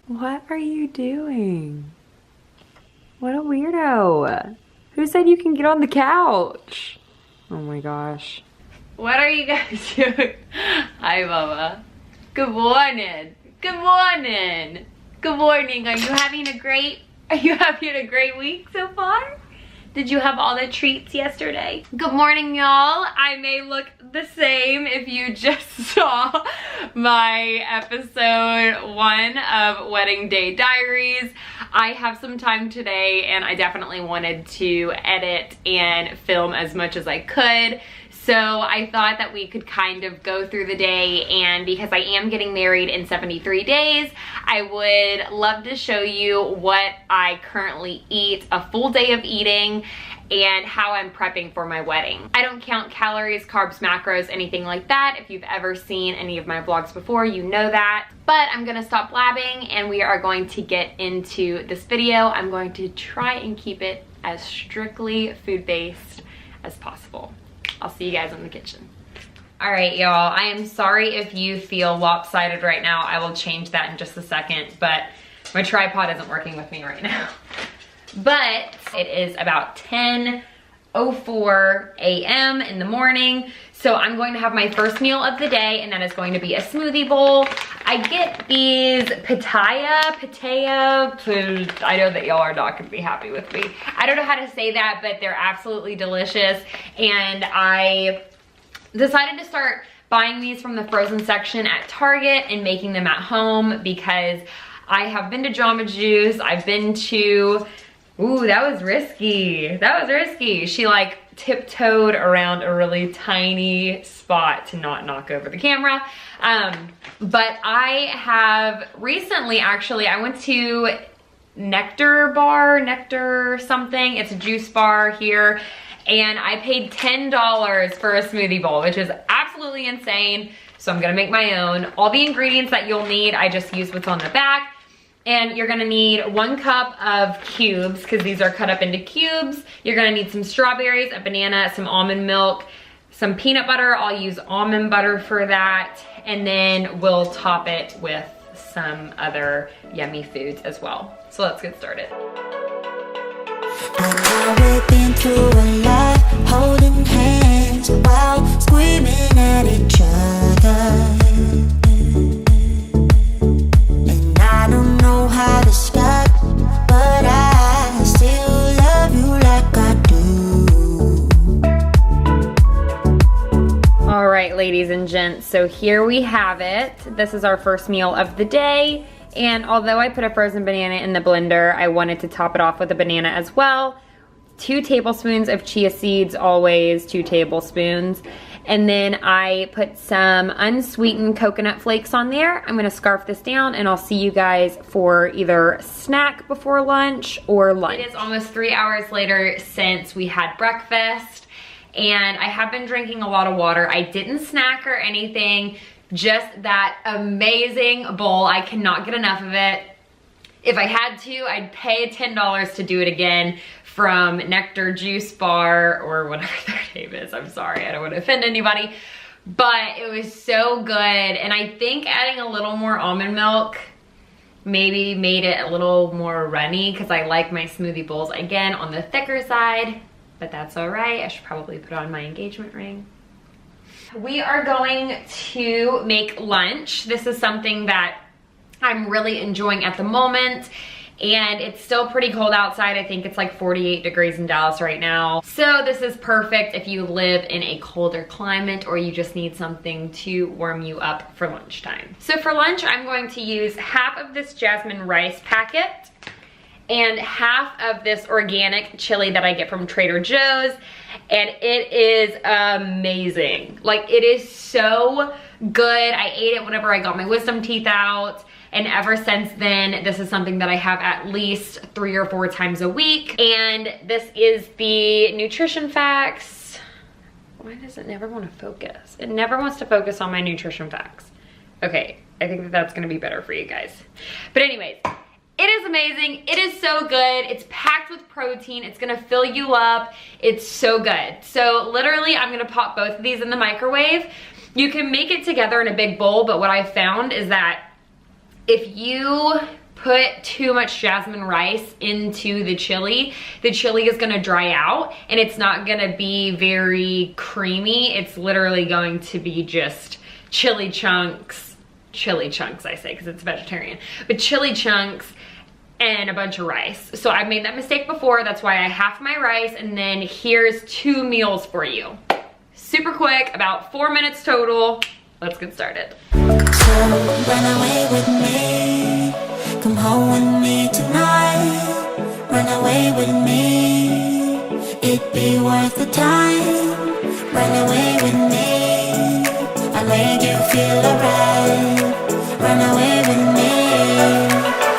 What are you doing? What a weirdo. Who said you can get on the couch? Oh my gosh. What are you guys doing? Hi, Bubba. Good morning. Good morning. Good morning. Are you having a great week so far? Did you have all the treats yesterday? Good morning, y'all. I may look the same if you just saw my episode 1 of Wedding Day Diaries. I have some time today and I definitely wanted to edit and film as much as I could. So I thought that we could kind of go through the day, and because I am getting married in 73 days, I would love to show you what I currently eat, a full day of eating, and how I'm prepping for my wedding. I don't count calories, carbs, macros, anything like that. If you've ever seen any of my vlogs before, you know that. But I'm gonna stop blabbing and we are going to get into this video. I'm going to try and keep it as strictly food-based as possible. I'll see you guys in the kitchen. All right, y'all, I am sorry if you feel lopsided right now. I will change that in just a second, but my tripod isn't working with me right now. But it is about 10:04 a.m. in the morning. So I'm going to have my first meal of the day, and that is going to be a smoothie bowl. I get these pitaya, I know that y'all are not gonna be happy with me. I don't know how to say that, but they're absolutely delicious. And I decided to start buying these from the frozen section at Target and making them at home because I have been to Jamba Juice, I've been to, ooh, that was risky. That was risky. She like tiptoed around a really tiny spot to not knock over the camera. But I have recently, actually, I went to Nectar something. It's a juice bar here. And I paid $10 for a smoothie bowl, which is absolutely insane. So I'm gonna make my own. All the ingredients that you'll need, I just use what's on the back. And you're gonna need 1 cup of cubes, because these are cut up into cubes. You're gonna need some strawberries, a banana, some almond milk, some peanut butter. I'll use almond butter for that. And then we'll top it with some other yummy foods as well. So let's get started. We've been through a lot, holding hands while screaming at each other. And I don't know how to start, but I still love you like I do. All right, ladies and gents, so here we have it. This is our first meal of the day. And although I put a frozen banana in the blender, I wanted to top it off with a banana as well. 2 tablespoons of chia seeds, always 2 tablespoons. And then I put some unsweetened coconut flakes on there. I'm gonna scarf this down and I'll see you guys for either snack before lunch or lunch. It is almost 3 hours later since we had breakfast, and I have been drinking a lot of water. I didn't snack or anything, just that amazing bowl. I cannot get enough of it. If I had to, I'd pay $10 to do it again from Nectar Juice Bar or whatever their name is. I'm sorry, I don't want to offend anybody, but it was so good. And I think adding a little more almond milk maybe made it a little more runny, because I like my smoothie bowls, again, on the thicker side, but that's all right. I should probably put on my engagement ring. We are going to make lunch. This is something that I'm really enjoying at the moment, and it's still pretty cold outside. I think it's like 48 degrees in Dallas right now. So this is perfect if you live in a colder climate or you just need something to warm you up for lunchtime. So for lunch, I'm going to use half of this jasmine rice packet and half of this organic chili that I get from Trader Joe's. And it is amazing. Like, it is so good. I ate it whenever I got my wisdom teeth out. And ever since then, this is something that I have at least 3 or 4 times a week. And this is the nutrition facts. Why does it never want to focus? It never wants to focus on my nutrition facts. Okay, I think that that's gonna be better for you guys. But anyways, it is amazing. It is so good. It's packed with protein. It's gonna fill you up. It's so good. So literally, I'm gonna pop both of these in the microwave. You can make it together in a big bowl, but what I found is that if you put too much jasmine rice into the chili is gonna dry out and it's not gonna be very creamy. It's literally going to be just chili chunks I say because it's vegetarian, but chili chunks and a bunch of rice. So I've made that mistake before. That's why I half my rice, and then here's 2 meals for you. Super quick, about 4 minutes total. Let's get started. So run away with me, come home with me tonight. Run away with me, it'd be worth the time. Run away with me, I made you feel alright. Run away with me,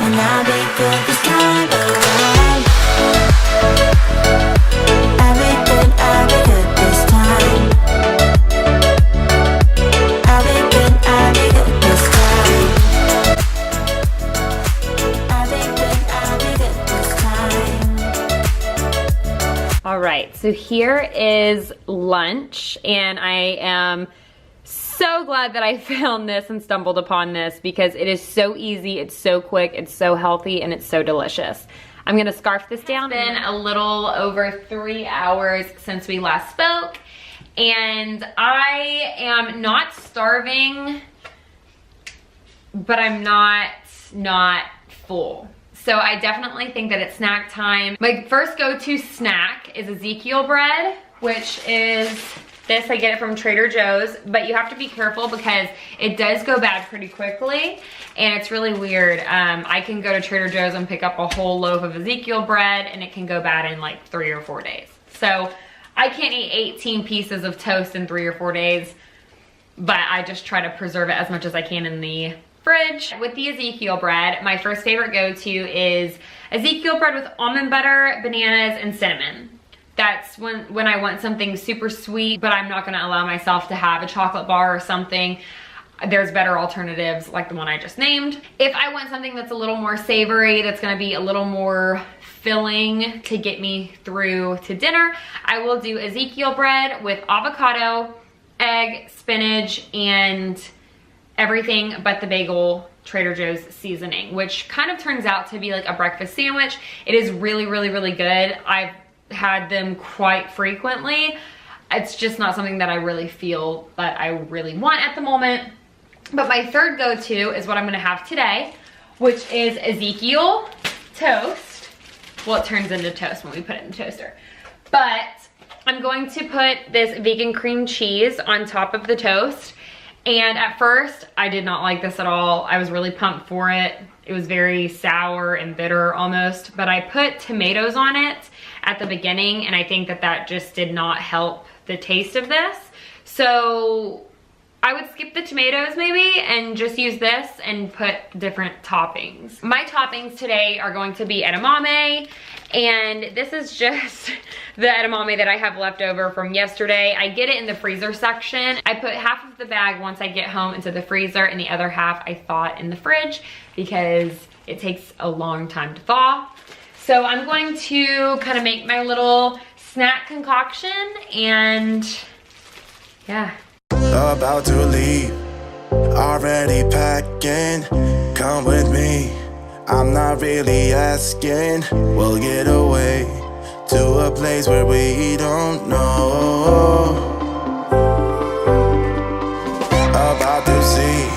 and I'll be good this time around. I'll be good this time. I'll be good this time. I'll be good this time. All right, so here is lunch, and I am so glad that I found this and stumbled upon this because it is so easy, it's so quick, it's so healthy, and it's so delicious. I'm gonna scarf this down. It's been a little over 3 hours since we last spoke, and I am not starving, but I'm not full. So I definitely think that it's snack time. My first go-to snack is Ezekiel bread, which is this. I get it from Trader Joe's, but you have to be careful because it does go bad pretty quickly, and it's really weird. I can go to Trader Joe's and pick up a whole loaf of Ezekiel bread, and it can go bad in like 3 or 4 days. So I can't eat 18 pieces of toast in 3 or 4 days, but I just try to preserve it as much as I can in the fridge. With the Ezekiel bread, my first favorite go-to is Ezekiel bread with almond butter, bananas, and cinnamon. That's when I want something super sweet, but I'm not gonna allow myself to have a chocolate bar or something. There's better alternatives like the one I just named. If I want something that's a little more savory, that's gonna be a little more filling to get me through to dinner, I will do Ezekiel bread with avocado, egg, spinach, and everything but the bagel Trader Joe's seasoning, which kind of turns out to be like a breakfast sandwich. It is really, really, really good. I've had them quite frequently. It's just not something that I really feel that I really want at the moment. But my third go-to is what I'm gonna have today, which is Ezekiel toast. Well, it turns into toast when we put it in the toaster. But I'm going to put this vegan cream cheese on top of the toast. And at first, I did not like this at all. I was really pumped for it. It was very sour and bitter almost, but I put tomatoes on it at the beginning, and I think that that just did not help the taste of this. So I would skip the tomatoes maybe and just use this and put different toppings. My toppings today are going to be edamame, and this is just the edamame that I have left over from yesterday. I get it in the freezer section. I put half of the bag once I get home into the freezer, and the other half I thaw in the fridge because it takes a long time to thaw. So I'm going to kind of make my little snack concoction, and yeah. About to leave, already packing. Come with me, I'm not really asking. We'll get away to a place where we don't know. About to see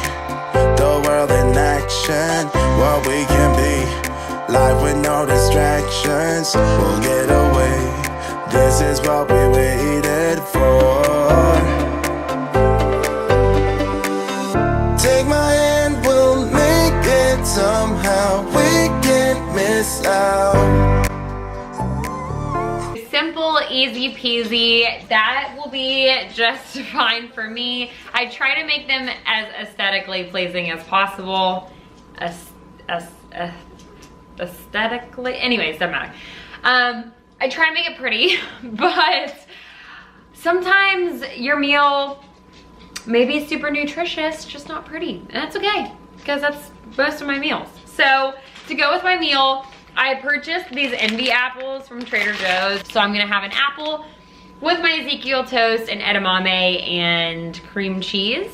the world in action, what we can be. Life with no distractions, we'll get away. This is what we waited for. Take my hand, we'll make it somehow. We can't miss out. Simple, easy peasy. That will be just fine for me. I try to make them as aesthetically pleasing as possible. Aesthetically, anyways, doesn't matter. I try to make it pretty, but sometimes your meal maybe super nutritious, just not pretty, and that's okay because that's most of my meals. So to go with my meal, I purchased these Envy apples from Trader Joe's. So I'm gonna have an apple with my Ezekiel toast and edamame and cream cheese,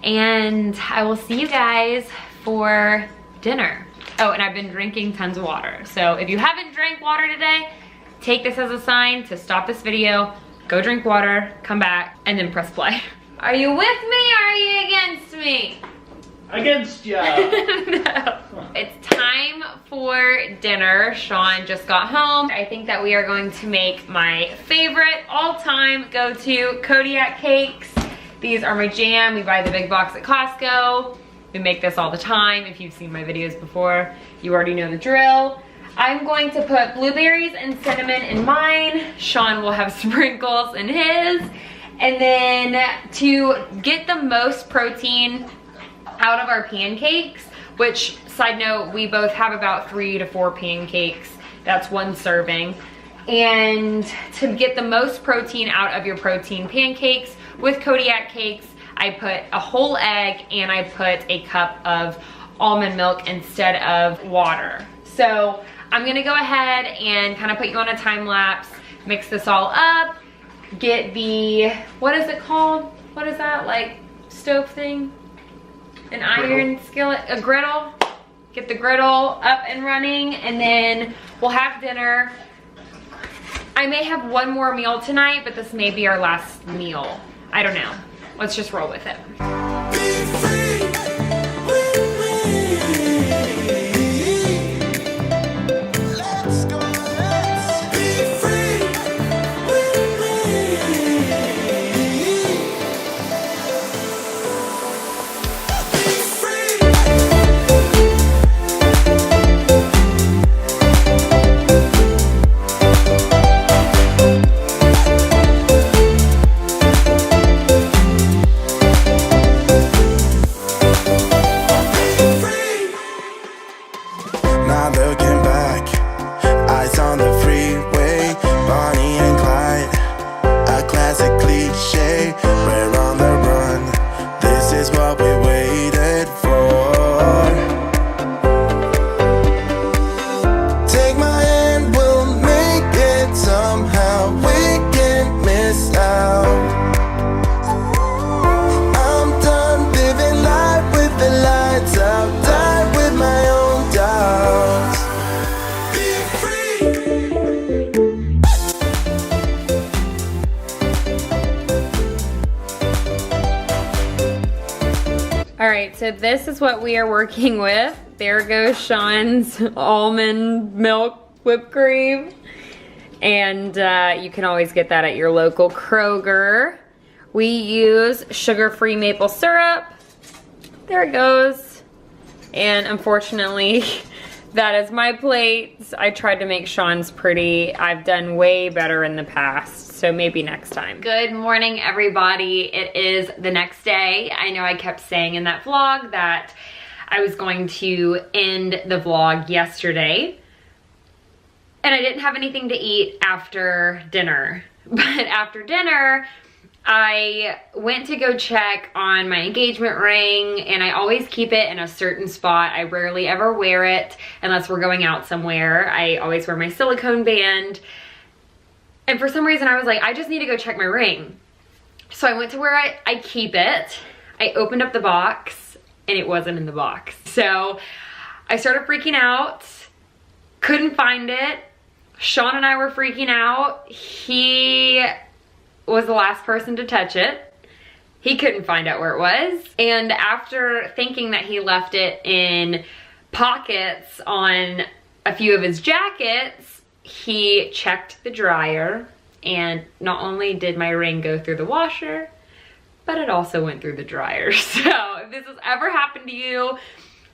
and I will see you guys for dinner. Oh, and I've been drinking tons of water. So if you haven't drank water today, take this as a sign to stop this video, go drink water, come back, and then press play. Are you with me or are you against me? Against ya! No. It's time for dinner. Sean just got home. I think that we are going to make my favorite all-time go-to Kodiak cakes. These are my jam. We buy the big box at Costco. We make this all the time. If you've seen my videos before, you already know the drill. I'm going to put blueberries and cinnamon in mine. Sean will have sprinkles in his. And then to get the most protein out of our pancakes, which, side note, we both have about 3 to 4 pancakes. That's 1 serving. And to get the most protein out of your protein pancakes with Kodiak cakes, I put a whole egg and I put a cup of almond milk instead of water. So I'm gonna go ahead and kind of put you on a time lapse, mix this all up, get the, what is it called? What is that, like stove thing? An iron skillet, a griddle. Get the griddle up and running, and then we'll have dinner. I may have one more meal tonight, but this may be our last meal. I don't know. Let's just roll with it. Be free with me. Let's go, let's be free with me. Be free. Not looking back, eyes on the freeway, Bonnie and Clyde, a classic cliche. We're on the run, this is what we waited for. Take my hand, we'll make it somehow. We can't miss out. I'm done living life with the lights out, die with my own doubts. Be free. All right, so this is what we are working with. There goes Sean's almond milk whipped cream. And you can always get that at your local Kroger. We use sugar-free maple syrup. There it goes. And unfortunately, that is my plate. I tried to make Sean's pretty. I've done way better in the past, so maybe next time. Good morning, everybody. It is the next day. I know I kept saying in that vlog that I was going to end the vlog yesterday, and I didn't have anything to eat after dinner. But after dinner, I went to go check on my engagement ring, and I always keep it in a certain spot. I rarely ever wear it unless we're going out somewhere. I always wear my silicone band. And for some reason I was like, I just need to go check my ring. So I went to where I keep it. I opened up the box and it wasn't in the box. So I started freaking out, couldn't find it. Sean and I were freaking out. He was the last person to touch it. He couldn't find out where it was. And after thinking that he left it in pockets on a few of his jackets, he checked the dryer, and not only did my ring go through the washer, but it also went through the dryer. So if this has ever happened to you,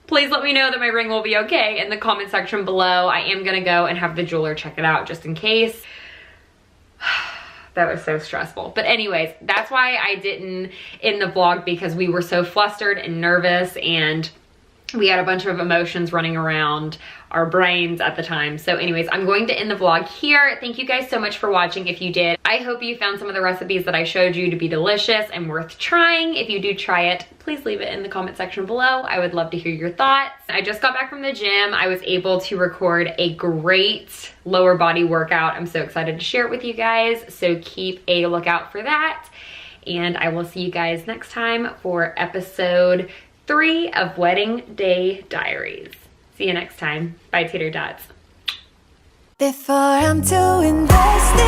please let me know that my ring will be okay in the comment section below. I am gonna go and have the jeweler check it out just in case. That was so stressful. But anyways, that's why I didn't end the vlog, because we were so flustered and nervous, and we had a bunch of emotions running around our brains at the time. So anyways, I'm going to end the vlog here. Thank you guys so much for watching if you did. I hope you found some of the recipes that I showed you to be delicious and worth trying. If you do try it, please leave it in the comment section below. I would love to hear your thoughts. I just got back from the gym. I was able to record a great lower body workout. I'm so excited to share it with you guys. So keep a lookout for that. And I will see you guys next time for episode 3 of Wedding Day Diaries. See you next time. Bye, Tater Dots. Before I'm too invested